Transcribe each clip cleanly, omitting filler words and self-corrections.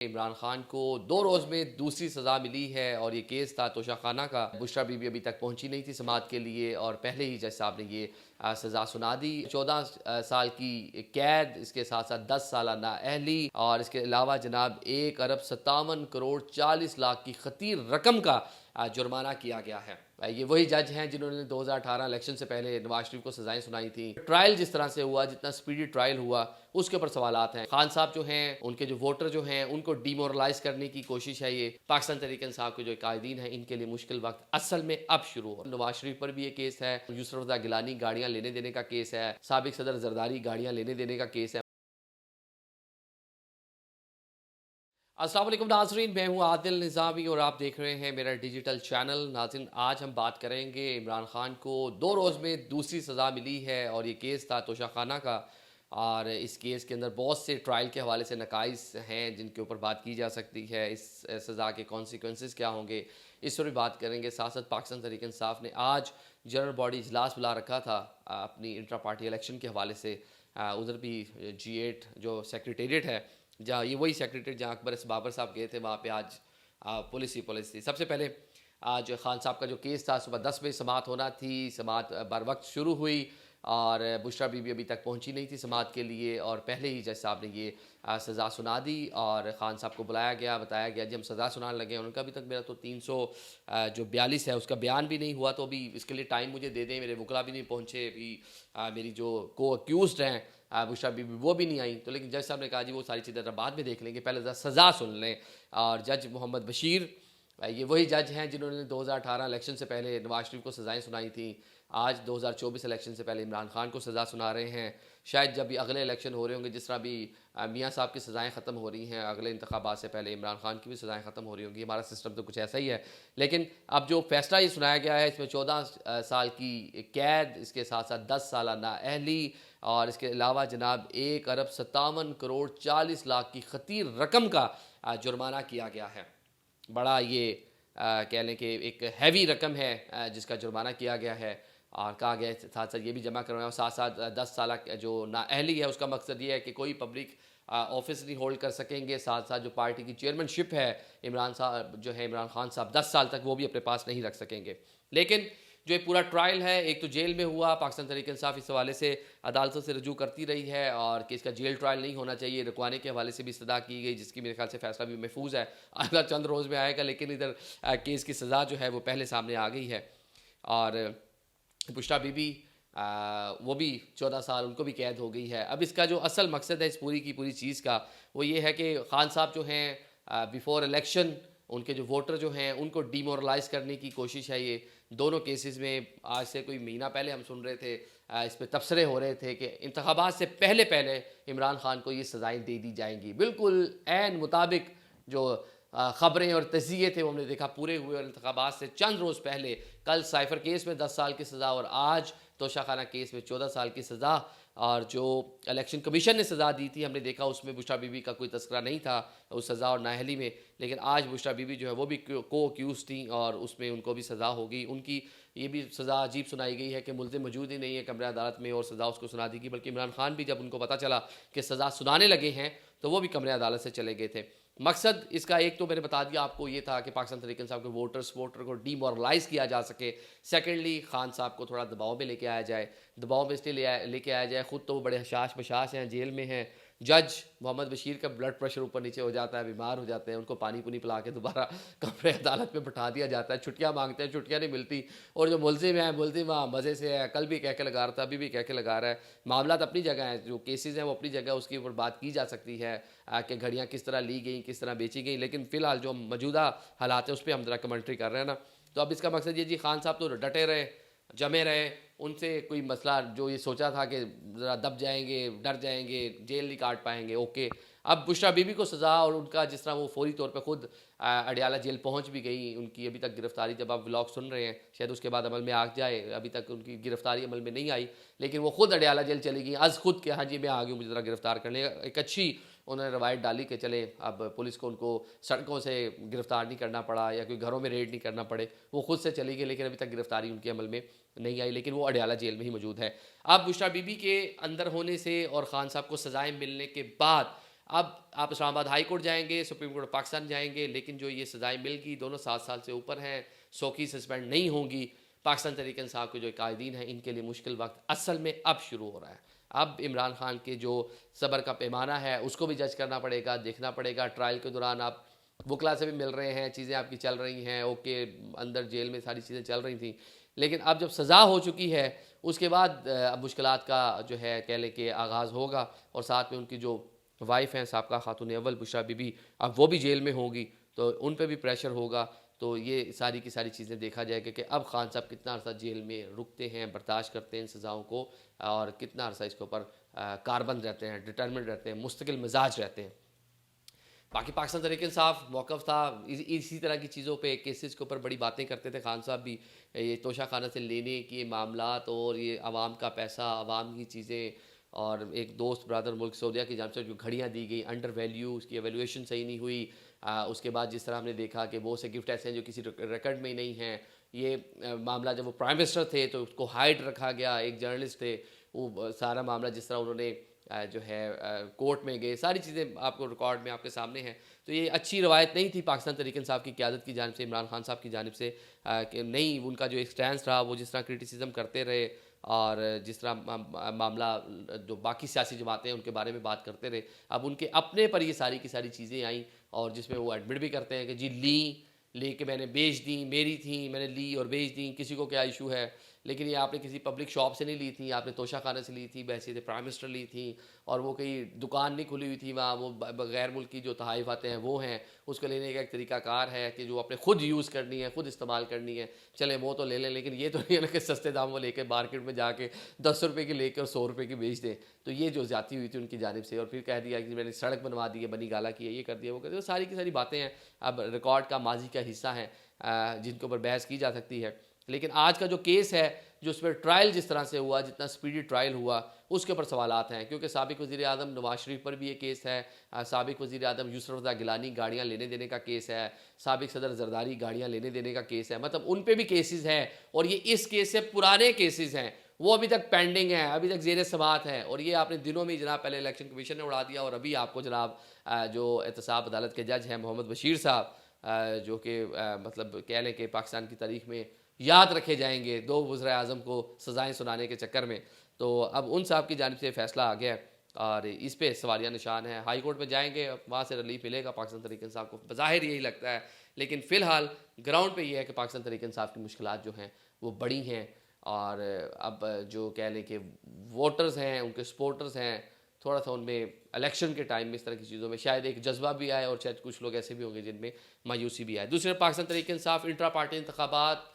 इमरान खान को 2 रोज़ में दूसरी सज़ा मिली है और ये केस था तोशाखाना का। बुशरा बीबी अभी तक पहुंची नहीं थी समाअत के लिए और पहले ही जज साहब ने ये सज़ा सुना दी। 14 साल की कैद, इसके साथ साथ 10 साल नाअहली और इसके अलावा जनाब 1 अरब 57 करोड़ 40 लाख की खतीर रकम का जुर्माना किया गया है। ये वही जज हैं जिन्होंने 2018 इलेक्शन से पहले नवाज शरीफ को सजाएं सुनाई थी। ट्रायल जिस तरह से हुआ, जितना स्पीडी ट्रायल हुआ, उसके ऊपर सवालात हैं। खान साहब जो हैं, उनके जो वोटर जो हैं, उनको डिमोरलाइज करने की कोशिश है। ये पाकिस्तान तहरीक इंसाफ के जो कायदीन हैं, इनके लिए मुश्किल वक्त असल में अब शुरू हो। नवाज शरीफ पर भी ये केस है, यूसुफ रज़ा गिलानी गाड़ियां लेने देने का केस है, साबिक सदर जरदारी गाड़ियां लेने देने का केस है। अस्सलाम वालेकुम नाज़रीन, मैं हूँ आदिल निज़ामी और आप देख रहे हैं मेरा डिजिटल चैनल। नाज़रीन, आज हम बात करेंगे इमरान खान को 2 रोज़ में दूसरी सज़ा मिली है और ये केस था तोशाखाना का। और इस केस के अंदर बहुत से ट्रायल के हवाले से नकाइस हैं जिनके ऊपर बात की जा सकती है। इस सज़ा के कॉन्सिक्वेंसेस क्या होंगे, इस पर भी बात करेंगे। साथ साथ पाकिस्तान तहरीक इंसाफ ने आज जनरल बॉडी इजलास बुला रखा था अपनी इंट्रा पार्टी इलेक्शन के हवाले से। उधर भी G8 जो सेक्रेटेरिएट है, जहाँ ये वही सेक्रेटरी जहाँ अकबर बाबर साहब गए थे, वहाँ पे आज पुलिस थी। सबसे पहले आज खान साहब का जो केस था, सुबह 10 बजे समाअत होना थी। समाअत बर वक्त शुरू हुई और बुशरा बीबी अभी तक पहुंची नहीं थी समाअत के लिए और पहले ही जज साहब ने ये सज़ा सुना दी और ख़ान साहब को बुलाया गया, बताया गया जी हम सज़ा सुनाने लगे हैं। उनका अभी तक मेरा तो 342 है उसका बयान भी नहीं हुआ, तो अभी इसके लिए टाइम मुझे दे दें। मेरे वकला भी नहीं पहुँचे, अभी मेरी जो को अक्यूज़ड हैं बुशरा बीबी वो भी नहीं आई। तो लेकिन जज साहब ने कहा जी वो सारी चीज़ें बाद में देख लेंगे, पहले सज़ा सुन लें। और जज मोहम्मद बशीर, ये वही जज हैं जिन्होंने 2018 इलेक्शन से पहले नवाज शरीफ को सज़ाएं सुनाई थी। आज 2024 इलेक्शन से पहले इमरान खान को सज़ा सुना रहे हैं। शायद जब भी अगले इलेक्शन हो रहे होंगे, जिस तरह भी मियाँ साहब की सज़ाएं ख़त्म हो रही हैं, अगले इंतखाबात से पहले इमरान खान की भी सज़ाएं ख़त्म हो रही होंगी। हमारा सिस्टम तो कुछ ऐसा ही है। लेकिन अब जो फैसला ये सुनाया गया है, इसमें 14 साल की कैद, इसके साथ साथ 10 साल नाअहली और इसके अलावा जनाब 1 अरब 57 करोड़ 40 लाख की खतीर रकम का जुर्माना किया गया है। बड़ा ये कह लें कि एक हैवी रकम है जिसका जुर्माना किया गया है। और कहा गया है साथ साथ ये भी जमा करवाएं और साथ साथ 10 साल जो नाअहली है उसका मकसद ये है कि कोई पब्लिक ऑफिस नहीं होल्ड कर सकेंगे। साथ साथ जो पार्टी की चेयरमैनशिप है इमरान साहब जो है इमरान खान साहब 10 साल तक वो भी अपने पास नहीं रख सकेंगे। लेकिन जो ये पूरा ट्रायल है, एक तो जेल में हुआ, पाकिस्तान तहरीक इंसाफ इस हवाले से अदालतों से रजू करती रही है और कि इसका जेल ट्रायल नहीं होना चाहिए, रुकवाने के हवाले से भी इस्तदा की गई, जिसकी मेरे ख्याल से फैसला भी महफूज है, अगला चंद रोज़ में आएगा। लेकिन इधर केस की सज़ा जो है वो पहले सामने आ गई है। और बुशरा बीबी वो भी 14 साल, उनको भी कैद हो गई है। अब इसका जो असल मकसद है इस पूरी की पूरी चीज़ का, वो ये है कि खान साहब जो हैं बिफोर इलेक्शन उनके जो वोटर जो हैं उनको डिमोरलाइज करने की कोशिश है। ये दोनों केसेस में आज से कोई महीना पहले हम सुन रहे थे, इस पर तबसरे हो रहे थे कि इंतखाबात से पहले पहले इमरान खान को ये सज़ाएँ दे दी जाएंगी। बिल्कुल ऐन मुताबिक जो ख़बरें और तज़िये थे वो हमने देखा पूरे हुए। और इंतखाबात से चंद रोज़ पहले कल साइफ़र केस में 10 साल की सज़ा और आज तोशाखाना केस में 14 साल की सज़ा। और जो इलेक्शन कमीशन ने सज़ा दी थी हमने देखा उसमें बुशरा बीबी का कोई तस्करा नहीं था उस सज़ा और नाअहली में। लेकिन आज बुशरा बीबी जो है वो भी को अक्यूज़ थी और उसमें उनको भी सज़ा होगी। उनकी ये भी सज़ा अजीब सुनाई गई है कि मुल्ज़िम मौजूद ही नहीं है कमरे अदालत में और सज़ा उसको सुना दी गई, बल्कि इमरान खान भी जब उनको पता चला कि सज़ा सुनाने लगे हैं तो वो भी कमरे अदालत से चले गए थे। मकसद इसका एक तो मैंने बता दिया आपको, ये था कि पाकिस्तान तहरीक इंसाफ के वोटर को डीमोरलाइज किया जा सके। सेकेंडली खान साहब को थोड़ा दबाव में लेके आया जाए। दबाव में इसलिए लेके आया जाए, ख़ुद तो वो बड़े हशाश बशाश हैं, जेल में हैं। जज मोहम्मद बशीर का ब्लड प्रेशर ऊपर नीचे हो जाता है, बीमार हो जाते हैं, उनको पानी पुनी पिला के दोबारा कमरे अदालत में बैठा दिया जाता है। छुट्टियाँ मांगते हैं, छुट्टियाँ नहीं मिलती। और जो मुलजिम है, मुलजिम वहाँ मज़े से है, कल भी कह के लगा रहा था, अभी भी कह के लगा रहा है। मामला अपनी जगह है, जो केसेस हैं वो अपनी जगह, उसके ऊपर बात की जा सकती है कि घड़ियाँ किस तरह ली गई, किस तरह बेची गई। लेकिन फ़िलहाल जो मौजूदा हालात है उस पर हम ज़रा कमेंट्री कर रहे हैं ना। तो अब इसका मकसद ये जी खान साहब तो डटे रहे, जमे रहे, उनसे कोई मसला जो ये सोचा था कि ज़रा दब जाएंगे, डर जाएंगे, जेल नहीं काट पाएंगे, ओके। अब बुशरा बीबी को सज़ा और उनका जिस तरह वो फौरी तौर पे खुद अडियाला जेल पहुंच भी गई, उनकी अभी तक गिरफ्तारी, जब आप व्लॉग सुन रहे हैं शायद उसके बाद अमल में आ जाए, अभी तक उनकी गिरफ्तारी अमल में नहीं आई, लेकिन वो खुद अडियाला जेल चली गई अज़ खुद के हाँ जी मैं आ गई, मुझे ज़रा गिरफ्तार करने। एक अच्छी उन्होंने रवायत डाली कि चले अब पुलिस को उनको सड़कों से गिरफ्तार नहीं करना पड़ा या कोई घरों में रेड नहीं करना पड़े, वो खुद से चली गई। लेकिन अभी तक गिरफ्तारी उनके अमल में नहीं आई, लेकिन वो अडियाला जेल में ही मौजूद है। अब बुशरा बीबी के अंदर होने से और ख़ान साहब को सज़ाएँ मिलने के बाद अब आप इस्लामाबाद हाई कोर्ट जाएंगे, सुप्रीम कोर्ट पाकिस्तान जाएंगे, लेकिन जो ये सज़ाएँ मिल गई दोनों 7 साल से ऊपर हैं, 100 की सस्पेंड नहीं होंगी। पाकिस्तान तहरीक इंसाफ के जो कायदीन हैं इनके लिए मुश्किल वक्त असल में अब शुरू हो रहा है। अब इमरान खान के जो सब्र का पैमाना है उसको भी जज करना पड़ेगा, देखना पड़ेगा। ट्रायल के दौरान आप वकला से भी मिल रहे हैं, चीज़ें आपकी चल रही हैं, ओके, अंदर जेल में सारी चीज़ें चल रही थी, लेकिन अब जब सज़ा हो चुकी है उसके बाद अब मुश्किलात का जो है कह लें कि आगाज़ होगा। और साथ में उनकी जो वाइफ हैं साबका खातून अव्वल बुशरा बीबी, अब वो भी जेल में होंगी, तो उन पे भी प्रेशर होगा। तो ये सारी की सारी चीज़ें देखा जाएगा कि अब खान साहब कितना अर्सा जेल में रुकते हैं, बर्दाश्त करते हैं इन सज़ाओं को, और कितना अर्सा इसके ऊपर कारबंद रहते हैं, डिटर्मिनेड रहते हैं, मुस्तकिल मिजाज रहते हैं। बाकी पाकिस्तान तहरीक इंसाफ मौक़िफ़ था, इसी तरह की चीज़ों पे केसेस के ऊपर बड़ी बातें करते थे खान साहब भी। ये तोशा खाना से लेने के मामलात और ये आवाम का पैसा, आवाम की चीज़ें, और एक दोस्त ब्रदर मुल्क सऊदीया की जानिब से जो घड़ियाँ दी गई अंडर वैल्यू, उसकी एवेल्यूएशन सही नहीं हुई। उसके बाद जिस तरह हमने देखा कि बहुत से गिफ्ट ऐसे हैं जो किसी रिकॉर्ड में ही नहीं हैं। ये मामला जब वो प्राइम मिनिस्टर थे तो उसको हाइड रखा गया, एक जर्नलिस्ट थे, वो सारा मामला जिस तरह उन्होंने जो है कोर्ट में गए, सारी चीज़ें आपको रिकॉर्ड में आपके सामने हैं। तो ये अच्छी रवायत नहीं थी पाकिस्तान तहरीक इंसाफ की क़यादत की जानिब से, इमरान खान साहब की जानिब से, कि नहीं, उनका जो एक स्टैंस रहा, वो जिस तरह क्रिटिसिज्म करते रहे और जिस तरह मामला जो बाकी सियासी जमातें हैं उनके बारे में बात करते रहे, अब उनके अपने पर ये सारी की सारी चीज़ें आई, और जिसमें वो एडमिट भी करते हैं कि जी लेके मैंने बेच दी, मेरी थी, मैंने ली और बेच दी, किसी को क्या इशू है। लेकिन ये आपने किसी पब्लिक शॉप से नहीं ली थी, आपने तोशा खाने से ली थी, बहसीत प्राइम मिनिस्टर ली थी, और वो कहीं दुकान नहीं खुली हुई थी वहाँ, वो गैर मुल्की जो तहाइफ आते हैं वो हैं, उसको लेने का एक तरीकाकार है कि जो अपने खुद यूज़ करनी है, खुद इस्तेमाल करनी है, चले वो तो ले लें, लेकिन ये तो नहीं है ना कि सस्ते दाम वो लेके मार्केट में जाके 10 रुपये की लेकर 100 रुपये की बेच दें। तो ये जो ज़्यादती हुई थी उनकी जानिब से, और फिर कह दिया कि मैंने सड़क बनवा दी है, बनी गाला की है, ये कर दिया, वो कर दिया, सारी की सारी बातें हैं, अब रिकॉर्ड का माजी का हिस्सा है, जिनके ऊपर बहस की जा सकती है। लेकिन आज का जो केस है, जो उसमें ट्रायल जिस तरह से हुआ, जितना स्पीडी ट्रायल हुआ, उसके ऊपर सवालात हैं, क्योंकि साबिक वज़ीर आज़म नवाज शरीफ पर भी ये केस है, साबिक वज़ीर आज़म यूसुफ रज़ा गिलानी गाड़ियाँ लेने देने का केस है, साबिक सदर जरदारी गाड़ियाँ लेने देने का केस है, मतलब उन पर भी केसेस हैं, और ये इस केस से पुराने केसेस हैं, वो अभी तक पेंडिंग है, अभी तक ज़ेर समाअत है। और ये आपने दिनों में जनाब पहले इलेक्शन कमीशन ने उड़ा दिया, और अभी आपको जनाब जो एहतसाब अदालत के जज हैं मोहम्मद बशीर साहब, जो कि मतलब कह लें कि पाकिस्तान की तारीख में याद रखे जाएंगे 2 वज़ीर आज़म को सज़ाएँ सुनाने के चक्कर में, तो अब उन साहब की जानिब से फ़ैसला आ गया है, और इस पे सवालिया निशान है। हाई कोर्ट में जाएंगे, वहाँ से रिलीफ मिलेगा पाकिस्तान तहरीक इंसाफ को, बज़ाहिर यही लगता है, लेकिन फ़िलहाल ग्राउंड पे ये है कि पाकिस्तान तहरीक इंसाफ की मुश्किलात जो हैं वो बड़ी हैं, और अब जो कह लें कि वोटर्स हैं, उनके सपोर्टर्स हैं, थोड़ा सा उनमें इलेक्शन के टाइम में इस तरह की चीज़ों में शायद एक जज्बा भी आए, और शायद कुछ लोग ऐसे भी होंगे जिनमें मायूसी भी आए। दूसरे पाकिस्तान तहरीक इंसाफ इंट्रा पार्टी इंतखाबात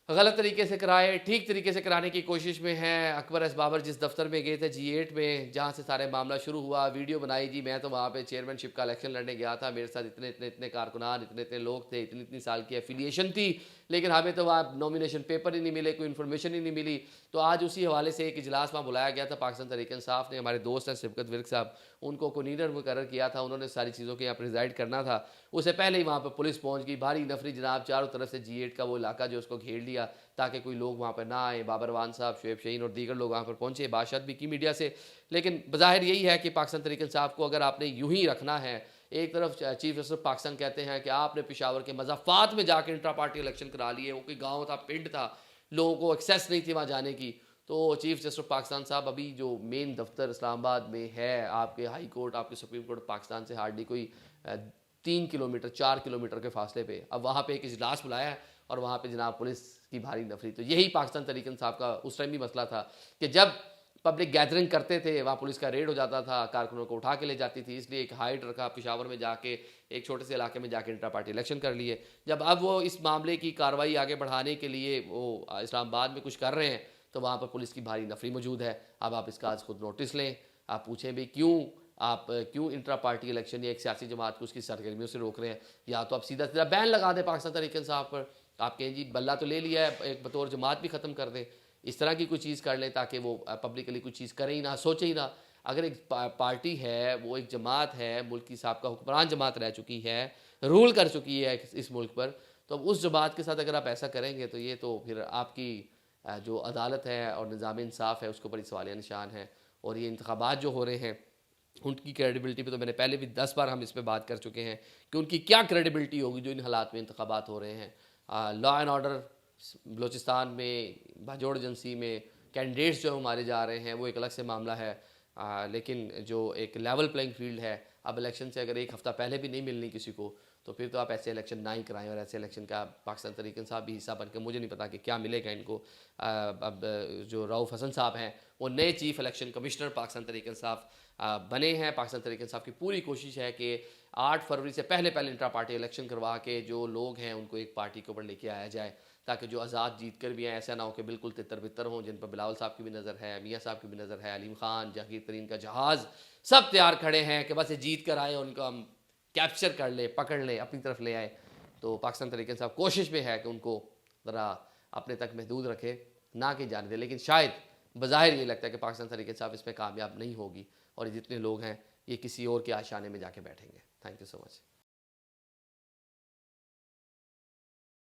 गलत तरीके से कराए, ठीक तरीके से कराने की कोशिश में हैं। अकबर एस बाबर जिस दफ्तर में गए थे G8 में, जहाँ से सारे मामला शुरू हुआ, वीडियो बनाई, जी मैं तो वहाँ पे चेयरमैनशिप का इलेक्शन लड़ने गया था, मेरे साथ इतने इतने इतने कारकुनान, इतने इतने लोग थे, इतनी इतनी साल की एफिलिएशन थी, लेकिन हमें तो वहाँ नॉमिनेशन पेपर ही नहीं मिले, कोई इन्फॉर्मेशन ही नहीं मिली। तो आज उसी हवाले से एक इजलास वहाँ बुलाया गया था, पाकिस्तान तहरीक इंसाफ ने, हमारे दोस्त हैं सिबकत विर्क साहब, उनको कन्वीनर मुकर्रर किया था, उन्होंने सारी चीज़ों के यहाँ प्रिजाइड करना था। उससे पहले ही वहाँ पर पुलिस पहुँच गई, भारी नफरी जनाब, चारों तरफ से G8 का वो इलाका जो उसको घेर लिया, ताकि कोई लोग वहाँ पर ना आए। बाबर वान साहब, शुएब शाहीन और दीगर लोग वहाँ पर पहुँचे, बातचीत भी की मीडिया से। लेकिन बज़ाहिर यही है कि पाकिस्तान तहरीक इंसाफ को अगर आपने यूं ही रखना है, एक तरफ चीफ जस्टिस पाकिस्तान कहते हैं कि आपने पेशावर के मज़ाफ़ात में जाकर इंट्रा पार्टी इलेक्शन करा लिए, वो कोई गाँव था, पिंड था, लोगों को एक्सेस नहीं थी वहाँ जाने की। तो चीफ जस्टिस पाकिस्तान साहब अभी जो मेन दफ्तर इस्लामाबाद में है, आपके हाई कोर्ट, आपके सुप्रीम कोर्ट पाकिस्तान से हार्डली कोई 3 किलोमीटर 4 किलोमीटर के फासले पे, अब वहाँ पे एक इजलास बुलाया है, और वहाँ पे जनाब पुलिस की भारी नफरी। तो यही पाकिस्तान तहरीक इंसाफ का उस टाइम भी मसला था कि जब पब्लिक गैदरिंग करते थे वहाँ पुलिस का रेड हो जाता था, कारकुनों को उठा के ले जाती थी, इसलिए एक हाइट रखा, पेशावर में जाके एक छोटे से इलाके में जाके इंट्रा पार्टी इलेक्शन कर लिए। जब अब वो इस मामले की कार्रवाई आगे बढ़ाने के लिए वो इस्लामाबाद में कुछ कर रहे हैं, तो वहाँ पर पुलिस की भारी नफरी मौजूद है। अब आप इसका आज खुद नोटिस लें, आप पूछें भी क्यों इंट्रा पार्टी इलेक्शन या एक सियासी जमात को उसकी सरगर्मियों से रोक रहे हैं, या तो आप सीधा सीधा बैन लगा दें पाकिस्तान तहरीक इंसाफ पर, आप कहें जी बल्ला तो ले लिया है, एक बतौर जमात भी ख़त्म कर दें, इस तरह की कोई चीज़ कर लें ताकि वो पब्लिकली कुछ चीज़ करें ही ना, सोचे ही ना। अगर एक पार्टी है, वो एक जमात है, मुल्क की साबका हुक्मरान जमात रह चुकी है, रूल कर चुकी है इस मुल्क पर, तो अब उस जमात के साथ अगर आप ऐसा करेंगे तो ये तो फिर आपकी जो अदालत है और निज़ाम इंसाफ है उसके ऊपर ही सवालिया निशान है। और ये इंतखाबात जो हो रहे हैं उनकी क्रेडिबिलिटी पे तो मैंने पहले भी 10 बार हम इस पे बात कर चुके हैं कि उनकी क्या क्रेडिबिलिटी होगी जो इन हालात में इंतखाबात हो रहे हैं। लॉ एंड ऑर्डर बलूचिस्तान में भाजोड़ एजेंसी में कैंडिडेट्स जो मारे जा रहे हैं वो एक अलग से मामला है। लेकिन जो एक लेवल प्लेइंग फील्ड है, अब इलेक्शन से अगर एक हफ़्ता पहले भी नहीं मिलनी किसी को, तो फिर तो आप ऐसे इलेक्शन ना ही कराएं। और ऐसे इलेक्शन का पाकिस्तान तहरीक इंसाफ भी हिस्सा बन के, मुझे नहीं पता कि क्या मिलेगा इनको। अब जो रऊफ़ हसन साहब हैं वो नए chief election commissioner Pakistan Tehreek Insaf बने हैं। पाकिस्तान तहरीक इंसाफ की पूरी कोशिश है कि 8 फरवरी से पहले पहले इंट्रा पार्टी इलेक्शन करवा के जो लोग हैं उनको एक पार्टी के ऊपर लेके आया जाए, ताकि जो आज़ाद जीत कर भी आए ऐसा ना हो कि बिल्कुल तितर बितर हों, जिन पर बिलावल साहब की भी नज़र है, मियाँ साहब की भी नज़र है, अलीम खान, जहांगीर तरीन का जहाज़ सब तैयार खड़े हैं कि बस ये जीत कर आए, उनको हम कैप्चर कर ले, पकड़ ले, अपनी तरफ ले आए। तो पाकिस्तान तहरीक इंसाफ कोशिश में है कि उनको ज़रा अपने तक महदूद रखे, ना कि जाने दे। लेकिन शायद बज़ाहिर ये लगता है कि पाकिस्तान तहरीक इंसाफ इसमें कामयाब नहीं होगी और जितने लोग हैं ये किसी और के आशाने में जाके बैठेंगे। Thank you so much.